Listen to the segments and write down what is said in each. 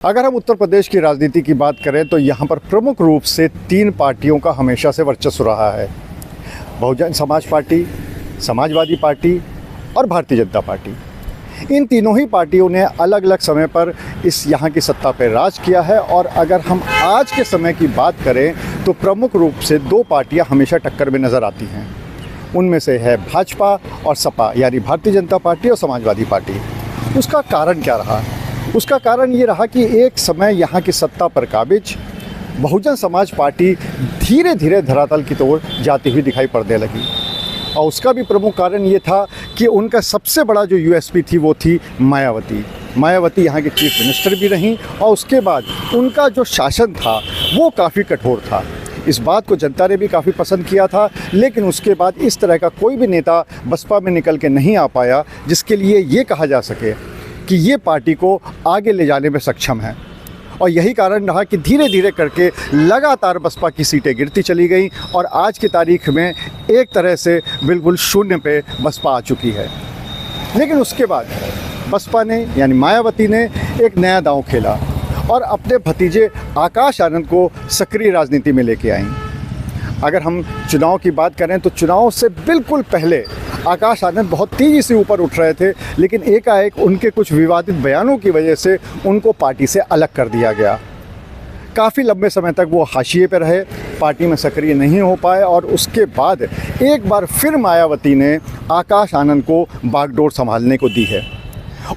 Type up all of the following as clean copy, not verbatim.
अगर हम उत्तर प्रदेश की राजनीति की बात करें तो यहाँ पर प्रमुख रूप से 3 पार्टियों का हमेशा से वर्चस्व रहा है। बहुजन समाज पार्टी, समाजवादी पार्टी और भारतीय जनता पार्टी। इन तीनों ही पार्टियों ने अलग अलग समय पर इस यहाँ की सत्ता पर राज किया है। और अगर हम आज के समय की बात करें तो प्रमुख रूप से 2 पार्टियाँ हमेशा टक्कर में नज़र आती हैं। उनमें से है भाजपा और सपा, यानी भारतीय जनता पार्टी और समाजवादी पार्टी। उसका कारण क्या रहा? उसका कारण ये रहा कि एक समय यहाँ की सत्ता पर काबिज बहुजन समाज पार्टी धीरे धीरे धरातल की ओर जाती हुई दिखाई पड़ने लगी। और उसका भी प्रमुख कारण ये था कि उनका सबसे बड़ा जो यूएसपी थी वो थी मायावती यहाँ की चीफ मिनिस्टर भी रहीं और उसके बाद उनका जो शासन था वो काफ़ी कठोर था। इस बात को जनता ने भी काफ़ी पसंद किया था। लेकिन उसके बाद इस तरह का कोई भी नेता बसपा में निकल के नहीं आ पाया जिसके लिए ये कहा जा सके कि ये पार्टी को आगे ले जाने में सक्षम है। और यही कारण रहा कि धीरे धीरे करके लगातार बसपा की सीटें गिरती चली गई और आज की तारीख में एक तरह से बिल्कुल शून्य पे बसपा आ चुकी है। लेकिन उसके बाद बसपा ने यानी मायावती ने एक नया दांव खेला और अपने भतीजे आकाश आनंद को सक्रिय राजनीति में लेके आईं। अगर हम चुनाव की बात करें तो चुनाव से बिल्कुल पहले आकाश आनंद बहुत तेज़ी से ऊपर उठ रहे थे, लेकिन एकाएक उनके कुछ विवादित बयानों की वजह से उनको पार्टी से अलग कर दिया गया। काफ़ी लंबे समय तक वो हाशिए पर रहे, पार्टी में सक्रिय नहीं हो पाए और उसके बाद एक बार फिर मायावती ने आकाश आनंद को बागडोर संभालने को दी है।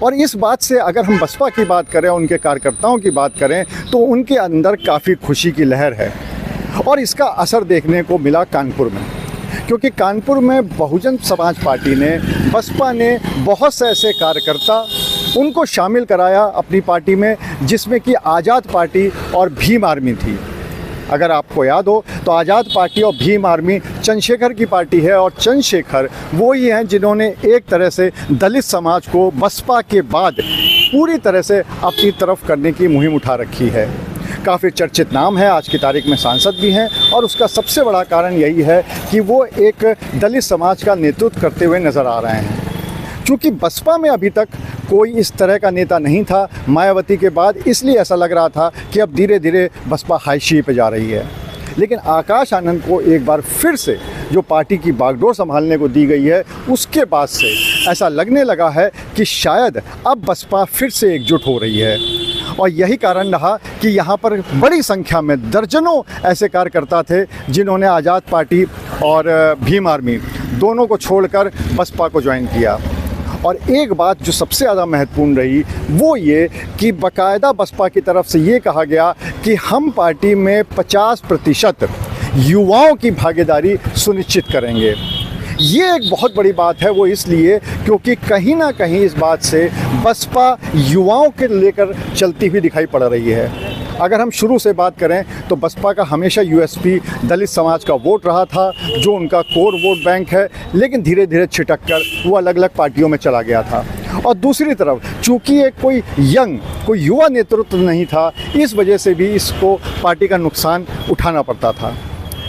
और इस बात से अगर हम बसपा की बात करें, उनके कार्यकर्ताओं की बात करें तो उनके अंदर काफ़ी खुशी की लहर है। और इसका असर देखने को मिला कानपुर में, क्योंकि कानपुर में बहुजन समाज पार्टी ने, बसपा ने बहुत से ऐसे कार्यकर्ता उनको शामिल कराया अपनी पार्टी में जिसमें कि आज़ाद पार्टी और भीम आर्मी थी। अगर आपको याद हो तो आज़ाद पार्टी और भीम आर्मी चंद्रशेखर की पार्टी है और चंद्रशेखर वो ही हैं जिन्होंने एक तरह से दलित समाज को बसपा के बाद पूरी तरह से अपनी तरफ करने की मुहिम उठा रखी है। काफ़ी चर्चित नाम है, आज की तारीख में सांसद भी हैं और उसका सबसे बड़ा कारण यही है कि वो एक दलित समाज का नेतृत्व करते हुए नज़र आ रहे हैं। चूँकि बसपा में अभी तक कोई इस तरह का नेता नहीं था मायावती के बाद, इसलिए ऐसा लग रहा था कि अब धीरे धीरे बसपा हाशिए पे जा रही है। लेकिन आकाश आनंद को एक बार फिर से जो पार्टी की बागडोर संभालने को दी गई है, उसके बाद से ऐसा लगने लगा है कि शायद अब बसपा फिर से एकजुट हो रही है। और यही कारण रहा कि यहाँ पर बड़ी संख्या में दर्जनों ऐसे कार्यकर्ता थे जिन्होंने आज़ाद पार्टी और भीम आर्मी दोनों को छोड़कर बसपा को ज्वाइन किया। और एक बात जो सबसे ज़्यादा महत्वपूर्ण रही वो ये कि बाकायदा बसपा की तरफ से ये कहा गया कि हम पार्टी में 50% युवाओं की भागीदारी सुनिश्चित करेंगे। ये एक बहुत बड़ी बात है, वो इसलिए क्योंकि कहीं ना कहीं इस बात से बसपा युवाओं के लेकर चलती हुई दिखाई पड़ रही है। अगर हम शुरू से बात करें तो बसपा का हमेशा यूएसपी दलित समाज का वोट रहा था, जो उनका कोर वोट बैंक है, लेकिन धीरे धीरे छिटक कर वो अलग अलग पार्टियों में चला गया था। और दूसरी तरफ चूँकि एक कोई युवा नेतृत्व नहीं था, इस वजह से भी इसको पार्टी का नुकसान उठाना पड़ता था।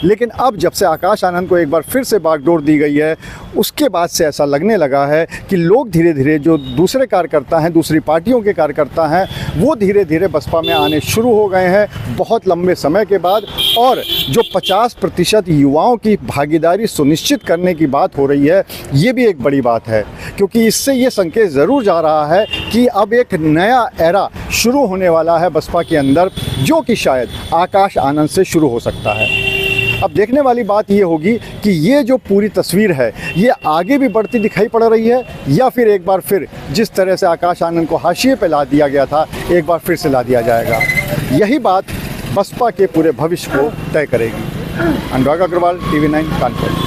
लेकिन अब जब से आकाश आनंद को एक बार फिर से बागडोर दी गई है, उसके बाद से ऐसा लगने लगा है कि लोग धीरे धीरे जो दूसरे कार्यकर्ता हैं, दूसरी पार्टियों के कार्यकर्ता हैं, वो धीरे धीरे बसपा में आने शुरू हो गए हैं बहुत लंबे समय के बाद। और जो 50% युवाओं की भागीदारी सुनिश्चित करने की बात हो रही है, ये भी एक बड़ी बात है, क्योंकि इससे ये संकेत ज़रूर जा रहा है कि अब एक नया एरा शुरू होने वाला है बसपा के अंदर, जो कि शायद आकाश आनंद से शुरू हो सकता है। अब देखने वाली बात ये होगी कि ये जो पूरी तस्वीर है ये आगे भी बढ़ती दिखाई पड़ रही है या फिर एक बार फिर जिस तरह से आकाश आनंद को हाशिए पे ला दिया गया था, एक बार फिर से ला दिया जाएगा। यही बात बसपा के पूरे भविष्य को तय करेगी। अनुराग अग्रवाल, TV9 कानपुर।